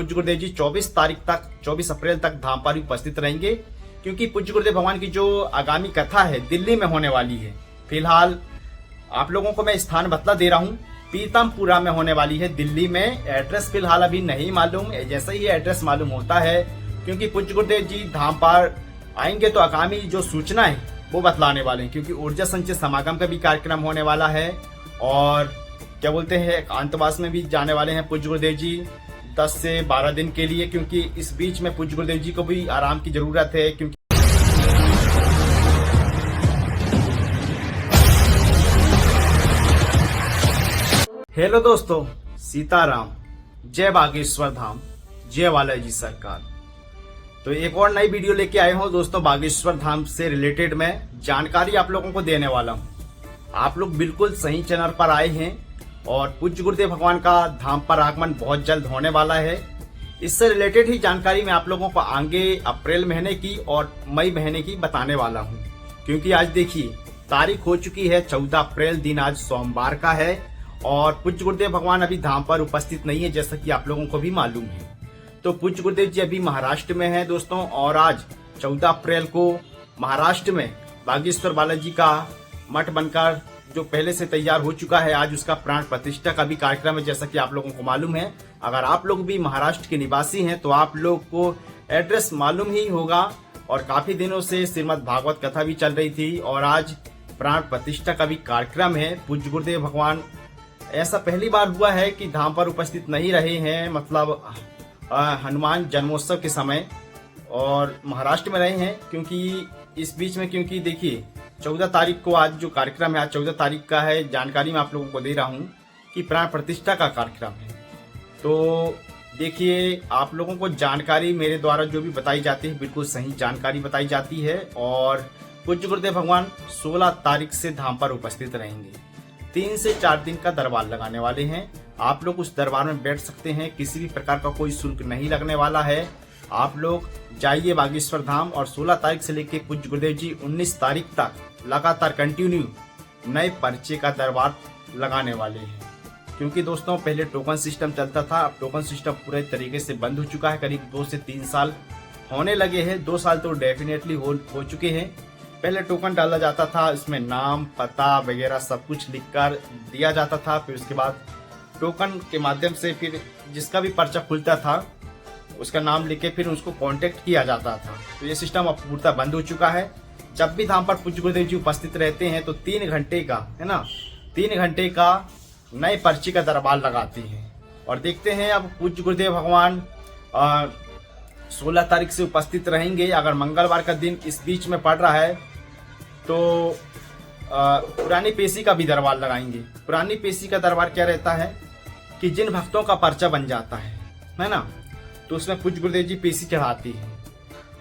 पूज्य गुरुदेव जी 24 अप्रैल तक धाम पर उपस्थित रहेंगे, क्योंकि पूज्य गुरुदेव भगवान की जो आगामी कथा है दिल्ली में होने वाली है। फिलहाल आप लोगों को मैं स्थान बतला दे रहा हूँ, पीतमपुरा में होने वाली है दिल्ली में। एड्रेस फिलहाल अभी नहीं मालूम, जैसे ही एड्रेस मालूम होता है, क्योंकि पूज्य गुरुदेव जी धाम पर आएंगे तो आगामी जो सूचना है वो बतलाने वाले हैं, क्योंकि ऊर्जा संचय समागम का भी कार्यक्रम होने वाला है और क्या बोलते हैं एकांतवास में भी जाने वाले हैं पूज्य गुरुदेव जी 10 से 12 दिन के लिए, क्योंकि इस बीच में पूज्य गुरुदेव जी को भी आराम की जरूरत है। क्योंकि हेलो दोस्तों, सीताराम, जय बागेश्वर धाम, जय बालाजी सरकार। तो एक और नई वीडियो लेके आए हूँ दोस्तों, बागेश्वर धाम से रिलेटेड मैं जानकारी आप लोगों को देने वाला हूँ। आप लोग बिल्कुल सही चैनल पर आए हैं और पूज्य गुरुदेव भगवान का धाम पर आगमन बहुत जल्द होने वाला है। इससे रिलेटेड ही जानकारी मैं आप लोगों को आगे अप्रैल महीने की और मई महीने की बताने वाला हूँ, क्योंकि आज देखिए तारीख हो चुकी है 14 अप्रैल, दिन आज सोमवार का है और पूज्य गुरुदेव भगवान अभी धाम पर उपस्थित नहीं है, जैसा कि आप लोगों को भी मालूम है। तो पूज्य गुरुदेव जी अभी महाराष्ट्र में हैं दोस्तों, और आज 14 अप्रैल को महाराष्ट्र में बागेश्वर बालाजी का मठ बनकर जो पहले से तैयार हो चुका है, आज उसका प्राण प्रतिष्ठा का भी कार्यक्रम है, जैसा कि आप लोगों को मालूम है। अगर आप लोग भी महाराष्ट्र के निवासी हैं तो आप लोग को एड्रेस मालूम ही होगा, और काफी दिनों से श्रीमद् भागवत कथा भी चल रही थी और आज प्राण प्रतिष्ठा का भी कार्यक्रम है। पूज्य गुरुदेव भगवान ऐसा पहली बार हुआ है कि धाम पर उपस्थित नहीं रहे हैं, मतलब हनुमान जन्मोत्सव के समय, और महाराष्ट्र में रहे हैं। क्योंकि इस बीच में, क्योंकि देखिए 14 तारीख को आज जो कार्यक्रम है, आज 14 तारीख का है, जानकारी मैं आप लोगों को दे रहा हूँ कि प्राण प्रतिष्ठा का कार्यक्रम है। तो देखिए आप लोगों को जानकारी मेरे द्वारा जो भी बताई जाती है बिल्कुल सही जानकारी बताई जाती है। और पूज्य गुरुदेव भगवान 16 तारीख से धाम पर उपस्थित रहेंगे। 3 से 4 दिन का दरबार लगाने वाले हैं। आप लोग उस दरबार में बैठ सकते हैं, किसी भी प्रकार का कोई शुल्क नहीं लगने वाला है। आप लोग जाइए बागेश्वर धाम, और 16 तारीख से लेकर पूज्य गुरुदेव जी 19 तारीख तक लगातार कंटिन्यू नए पर्चे का दरबार लगाने वाले हैं। क्योंकि दोस्तों पहले टोकन सिस्टम चलता था, अब टोकन सिस्टम पूरे तरीके से बंद हो चुका है। करीब 2 से 3 साल होने लगे हैं, 2 साल तो डेफिनेटली हो चुके हैं। पहले टोकन डाला जाता था, इसमें नाम पता वगैरह सब कुछ लिखकर दिया जाता था, फिर उसके बाद टोकन के माध्यम से फिर जिसका भी पर्चा खुलता था उसका नाम लिख के फिर उसको कांटेक्ट किया जाता था। तो ये सिस्टम अब पूर्णतः बंद हो चुका है। जब भी धाम पर पूज्य गुरुदेव जी उपस्थित रहते हैं तो 3 घंटे का है ना, 3 घंटे का नए पर्ची का दरबार लगाते हैं। और देखते हैं अब पूज्य गुरुदेव भगवान 16 तारीख से उपस्थित रहेंगे। अगर मंगलवार का दिन इस बीच में पड़ रहा है तो पुरानी पेशी का भी दरबार लगाएंगे। पुरानी पेशी का दरबार क्या रहता है कि जिन भक्तों का पर्चा बन जाता है ना, तो उसमें पूज्य गुरुदेव जी पेशी चढ़ाती है।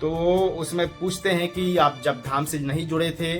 तो उसमें पूछते हैं कि आप जब धाम से नहीं जुड़े थे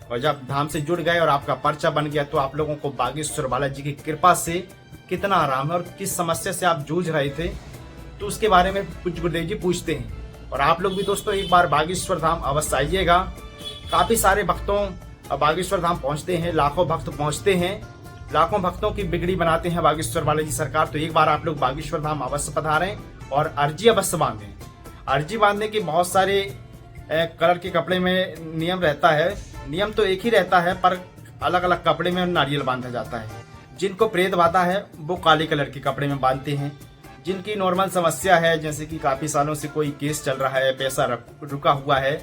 और जब धाम से जुड़ गए और आपका पर्चा बन गया तो आप लोगों को बागेश्वर बालाजी की कृपा से कितना आराम है और किस समस्या से आप जूझ रहे थे, तो उसके बारे में पूज्य गुरुदेव जी पूछते हैं। और आप लोग भी दोस्तों एक बार बागेश्वर धाम अवश्य आइएगा। काफी सारे भक्तों बागेश्वर धाम पहुंचते हैं, लाखों भक्त पहुंचते हैं, लाखों भक्तों की बिगड़ी बनाते हैं बागेश्वर बालाजी सरकार। तो एक बार आप लोग बागेश्वर धाम अवश्य पधारें और अर्जी अवश्य बांधें। अर्जी बांधने के बहुत सारे कलर के कपड़े में नियम रहता है, नियम तो एक ही रहता है पर अलग अलग कपड़े में नारियल बांधा जाता है। जिनको प्रेत बाधा है वो काले कलर के कपड़े में बांधते हैं। जिनकी नॉर्मल समस्या है, जैसे कि काफी सालों से कोई केस चल रहा है, पैसा रुका हुआ है,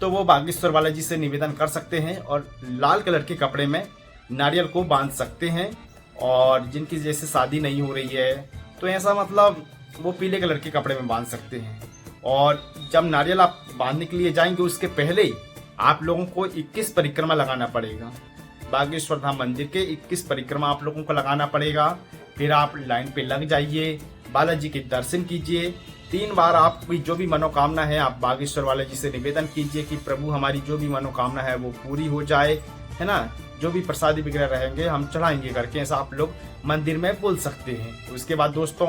तो वो बागेश्वर बालाजी से निवेदन कर सकते हैं और लाल कलर के कपड़े में नारियल को बांध सकते हैं। और जिनकी जैसे शादी नहीं हो रही है तो ऐसा मतलब वो पीले कलर के कपड़े में बांध सकते हैं। और जब नारियल आप बांधने के लिए जाएंगे उसके पहले ही आप लोगों को 21 परिक्रमा लगाना पड़ेगा। बागेश्वर धाम मंदिर के 21 परिक्रमा आप लोगों को लगाना पड़ेगा। फिर आप लाइन पे लग जाइए, बालाजी के दर्शन कीजिए। 3 बार आपकी जो भी मनोकामना है आप बागेश्वर बालाजी से निवेदन कीजिए कि प्रभु हमारी जो भी मनोकामना है वो पूरी हो जाए, है ना। जो भी प्रसादी वगैरह रहेंगे हम चढ़ाएंगे करके ऐसा आप लोग मंदिर में बोल सकते हैं। उसके बाद दोस्तों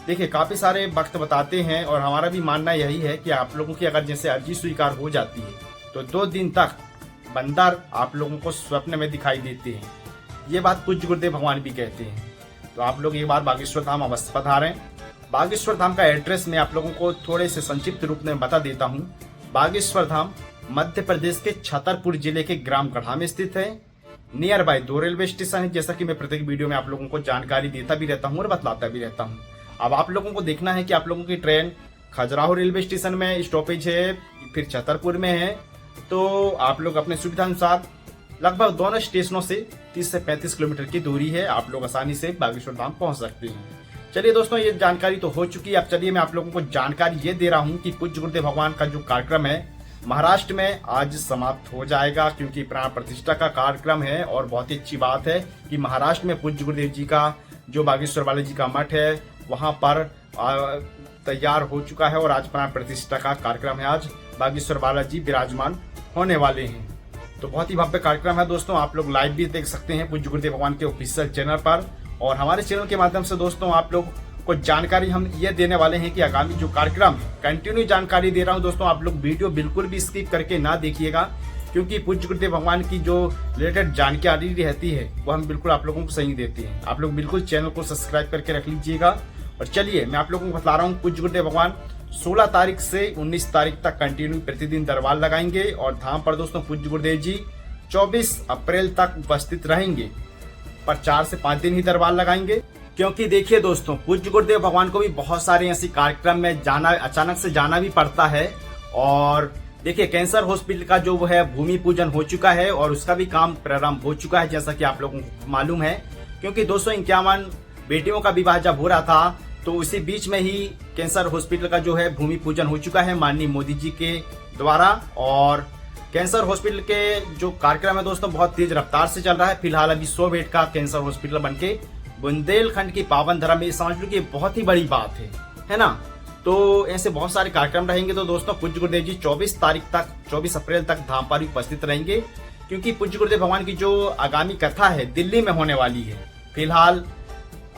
देखिए काफी सारे भक्त बताते हैं और हमारा भी मानना यही है कि आप लोगों की अगर जैसे अर्जी स्वीकार हो जाती है तो 2 दिन तक बंदर आप लोगों को स्वप्न में दिखाई देते हैं। ये बात पूज्य गुरुदेव भगवान भी कहते हैं। तो आप लोग एक बार बागेश्वर धाम अवश्य पधारें बागेश्वर धाम का एड्रेस मैं आप लोगों को थोड़े से संक्षिप्त रूप में बता देता हूँ। बागेश्वर धाम मध्य प्रदेश के छतरपुर जिले के ग्राम गढ़ा में स्थित है। नियर बाय 2 रेलवे स्टेशन है, जैसा कि मैं प्रत्येक वीडियो में आप लोगों को जानकारी देता भी रहता हूँ और बतलाता भी रहता हूँ। अब आप लोगों को देखना है कि आप लोगों की ट्रेन खजुराहो रेलवे स्टेशन में स्टॉपेज है, फिर छतरपुर में है, तो आप लोग अपने सुविधा अनुसार लगभग दोनों स्टेशनों से 30 से 35 किलोमीटर की दूरी है, आप लोग आसानी से बागेश्वर धाम पहुंच सकते हैं। चलिए दोस्तों, ये जानकारी तो हो चुकी है। अब चलिए मैं आप लोगों को जानकारी ये दे रहा हूँ कि पूज्य गुरुदेव भगवान का जो कार्यक्रम है महाराष्ट्र में आज समाप्त हो जाएगा, क्योंकि प्राण प्रतिष्ठा का कार्यक्रम है। और बहुत ही अच्छी बात है कि महाराष्ट्र में पूज्य गुरुदेव जी का जो बागेश्वर वाले जी का मठ है वहां पर तैयार हो चुका है और आज प्राण प्रतिष्ठा का कार्यक्रम है। आज बागेश्वर वाला जी विराजमान होने वाले हैं, तो बहुत ही भव्य कार्यक्रम है दोस्तों। आप लोग लाइव भी देख सकते हैं पूज्य गुरुदेव भगवान के ऑफिशियल चैनल पर, और हमारे चैनल के माध्यम से दोस्तों आप लोग को जानकारी हम ये देने वाले हैं कि आगामी जो कार्यक्रम कंटिन्यू जानकारी दे रहा हूं दोस्तों। आप लोग वीडियो बिल्कुल भी स्किप करके ना देखिएगा, क्योंकि पूज्य गुरुदेव भगवान की जो रिलेटेड जानकारी रहती है वो हम बिल्कुल आप लोगों को सही देते हैं। आप लोग बिल्कुल चैनल को सब्सक्राइब करके रख लीजिएगा। और चलिए मैं आप लोगों को बता रहा हूँ, पूज्य गुरुदेव भगवान 16 तारीख से 19 तारीख तक कंटिन्यू प्रतिदिन दरबार लगाएंगे, और धाम पर दोस्तों पूज्य गुरुदेव जी 24 अप्रैल तक उपस्थित रहेंगे, पर 4 से 5 दिन ही दरबार लगाएंगे। क्योंकि देखिए दोस्तों, पूज्य गुरुदेव भगवान को भी बहुत सारे ऐसे कार्यक्रम में जाना, अचानक से जाना भी पड़ता है। और देखिए कैंसर हॉस्पिटल का जो है भूमि पूजन हो चुका है और उसका भी काम प्रारंभ हो चुका है, जैसा कि आप लोगों को मालूम है। क्योंकि 251 बेटियों का विवाह जब हो रहा था तो उसी बीच में ही कैंसर हॉस्पिटल का जो है भूमि पूजन हो चुका है माननीय मोदी जी के द्वारा। और कैंसर हॉस्पिटल के जो कार्यक्रम है दोस्तों बहुत तेज रफ्तार से चल रहा है। फिलहाल अभी 100 बेड का कैंसर हॉस्पिटल बनके बुंदेलखंड की पावन धरा में समझ लो कि बहुत ही बड़ी बात है ना। तो ऐसे बहुत सारे कार्यक्रम रहेंगे। तो दोस्तों पूज्य गुरुदेव जी 24 अप्रैल तक धाम पर उपस्थित रहेंगे, क्योंकि पूज्य गुरुदेव भगवान की जो आगामी कथा है दिल्ली में होने वाली है। फिलहाल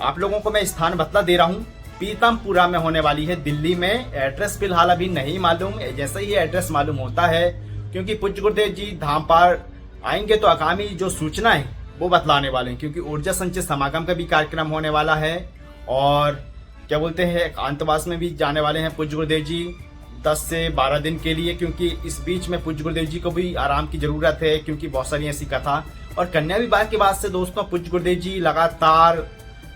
आप लोगों को मैं स्थान बतला दे रहा हूँ, पीतमपुरा में होने वाली है दिल्ली में। एड्रेस फिलहाल अभी नहीं मालूम, जैसे ही एड्रेस मालूम होता है, क्योंकि पूज्य गुरुदेव जी धाम पर आएंगे तो आगामी जो सूचना है वो बतलाने वाले हैं। क्योंकि ऊर्जा संचय समागम का भी कार्यक्रम होने वाला है, और क्या बोलते हैं एकांतवास में भी जाने वाले हैं पूज्य गुरुदेव जी 10 से 12 दिन के लिए, क्योंकि इस बीच में पूज्य गुरुदेव जी को भी आराम की जरूरत है, क्योंकि बहुत सारी ऐसी कथा और कन्या विवाह के बाद से दोस्तों पूज्य गुरुदेव जी लगातार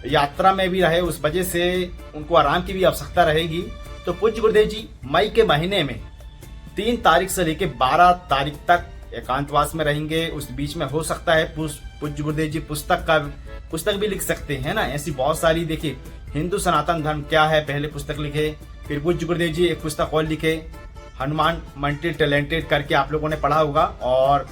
यात्रा में भी रहे, उस वजह से उनको आराम की भी आवश्यकता रहेगी। तो पूज्य गुरुदेव जी मई के महीने में 3 तारीख से लेकर 12 तारीख तक एकांतवास में रहेंगे। उस बीच में हो सकता है पूज्य गुरुदेव जी पुस्तक भी लिख सकते हैं ना। ऐसी बहुत सारी, देखिए हिंदू सनातन धर्म क्या है पहले पुस्तक लिखे, फिर पूज्य गुरुदेव जी एक पुस्तक और लिखे हनुमान मल्टी टैलेंटेड करके, आप लोगों ने पढ़ा होगा। और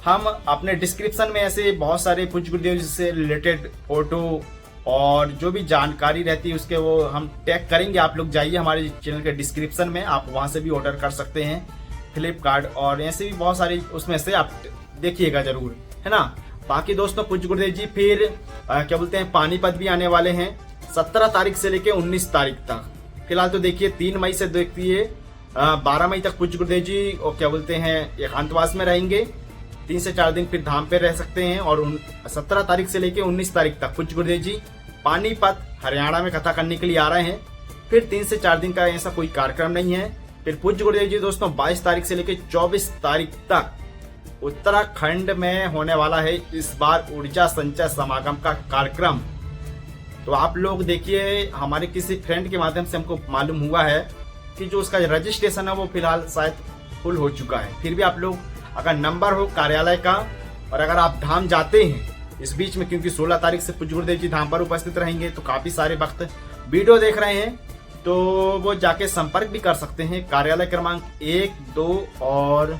हम अपने डिस्क्रिप्शन में ऐसे बहुत सारे पूज्य गुरुदेव जी से रिलेटेड फोटो और जो भी जानकारी रहती है उसके वो हम टैग करेंगे। आप लोग जाइए हमारे चैनल के डिस्क्रिप्शन में, आप वहां से भी ऑर्डर कर सकते हैं, फ्लिपकार्ट और ऐसे भी बहुत सारी, उसमें से आप देखिएगा जरूर, है ना। बाकी दोस्तों पूज्य गुरुदेव जी फिर क्या बोलते हैं पानीपत भी आने वाले हैं 17 तारीख से लेके 19 तारीख तक। फिलहाल तो देखिए 3 मई से देखिए 12 मई तक पूज्य गुरुदेव जी और क्या बोलते हैं एकांतवास में रहेंगे। 3 से 4 दिन फिर धाम पे रह सकते हैं। और 17 तारीख से लेके 19 तारीख तक पूज्य गुरुदेव जी पानीपत हरियाणा में कथा करने के लिए आ रहे हैं। फिर 3 से 4 दिन का ऐसा कोई कार्यक्रम नहीं है। फिर पूज्य गुरुदेव जी दोस्तों 22 तारीख से लेकर 24 तारीख तक उत्तराखंड में होने वाला है इस बार ऊर्जा संचय समागम का कार्यक्रम। तो आप लोग देखिए, हमारे किसी फ्रेंड के माध्यम से हमको मालूम हुआ है कि जो उसका रजिस्ट्रेशन है वो फिलहाल शायद फुल हो चुका है। फिर भी आप लोग अगर नंबर हो कार्यालय का, और अगर आप धाम जाते हैं इस बीच में, क्योंकि 16 तारीख से पूज्य गुरुदेव जी धाम पर उपस्थित रहेंगे, तो काफी सारे भक्त वीडियो देख रहे हैं तो वो जाके संपर्क भी कर सकते हैं कार्यालय क्रमांक 1, 2 और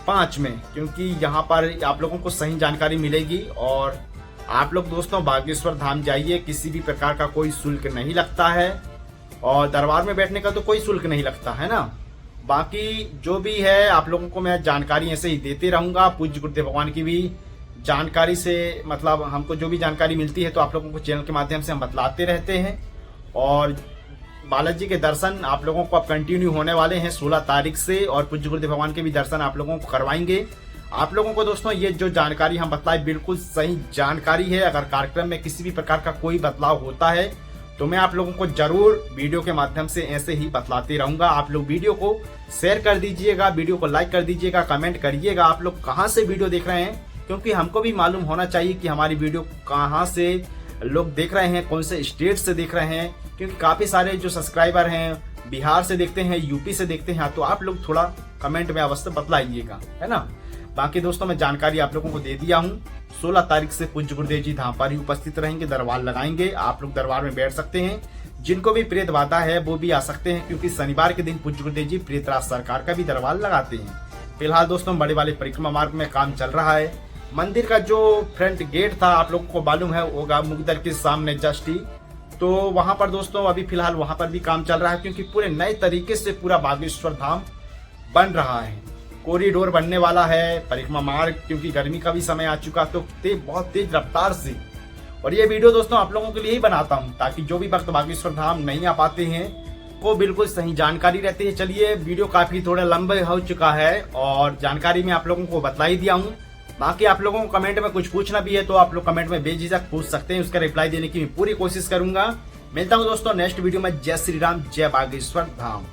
5 में, क्योंकि यहाँ पर आप लोगों को सही जानकारी मिलेगी। और आप लोग दोस्तों बागेश्वर धाम जाइए, किसी भी प्रकार का कोई शुल्क नहीं लगता है, और दरबार में बैठने का तो कोई शुल्क नहीं लगता है ना। बाकी जो भी है आप लोगों को मैं जानकारी ऐसे ही देते रहूंगा। पूज्य गुरुदेव भगवान की भी जानकारी से मतलब हमको जो भी जानकारी मिलती है तो आप लोगों को चैनल के माध्यम से हम बतलाते रहते हैं। और बालाजी के दर्शन आप लोगों को अब कंटिन्यू होने वाले हैं 16 तारीख से, और पूज्य गुरुदेव भगवान के भी दर्शन आप लोगों को करवाएंगे। आप लोगों को दोस्तों ये जो जानकारी हम बताए बिल्कुल सही जानकारी है। अगर कार्यक्रम में किसी भी प्रकार का कोई बदलाव होता है तो मैं आप लोगों को जरूर वीडियो के माध्यम से ऐसे ही बतलाते रहूंगा। आप लोग वीडियो को शेयर कर दीजिएगा, वीडियो को लाइक कर दीजिएगा, कमेंट करिएगा आप लोग कहां से वीडियो देख रहे हैं, क्योंकि हमको भी मालूम होना चाहिए कि हमारी वीडियो कहां से लोग देख रहे हैं, कौन से स्टेट से देख रहे हैं। क्योंकि काफी सारे जो सब्सक्राइबर हैं बिहार से देखते हैं, यूपी से देखते हैं, तो आप लोग थोड़ा कमेंट में अवश्य बतलाइएगा, है ना। बाकी दोस्तों मैं जानकारी आप लोगों को दे दिया हूँ। 16 तारीख से पूज्य गुरुदेव जी धाम पर ही उपस्थित रहेंगे, दरबार लगाएंगे। आप लोग दरबार में बैठ सकते हैं। जिनको भी प्रेत बाधा है वो भी आ सकते हैं, क्योंकि शनिवार के दिन पूज्य गुरुदेव जी प्रेतराज सरकार का भी दरबार लगाते हैं। फिलहाल दोस्तों बड़े वाले परिक्रमा मार्ग में काम चल रहा है। मंदिर का जो फ्रंट गेट था आप लोगों को मालूम है होगा, मुगदर के सामने जस्ट ही, तो वहां पर दोस्तों अभी फिलहाल वहां पर भी काम चल रहा है, क्योंकि पूरे नए तरीके से पूरा बागेश्वर धाम बन रहा है। कॉरिडोर बनने वाला है, परिक्रमा मार्ग, क्योंकि गर्मी का भी समय आ चुका, तो बहुत तेज रफ्तार से। और ये वीडियो दोस्तों आप लोगों के लिए ही बनाता हूं, ताकि जो भी भक्त बागेश्वर धाम नहीं आ पाते हैं वो बिल्कुल सही जानकारी रहती है। चलिए वीडियो काफी थोड़ा लंबा हो चुका है और जानकारी मैं आप लोगों को बतला ही दिया हूँ। बाकी आप लोगों को कमेंट में कुछ पूछना भी है तो आप लोग कमेंट में बेझिझक पूछ सकते हैं, उसका रिप्लाई देने की मैं पूरी कोशिश करूंगा। मिलता हूं दोस्तों नेक्स्ट वीडियो में। जय श्री राम, जय बागेश्वर धाम।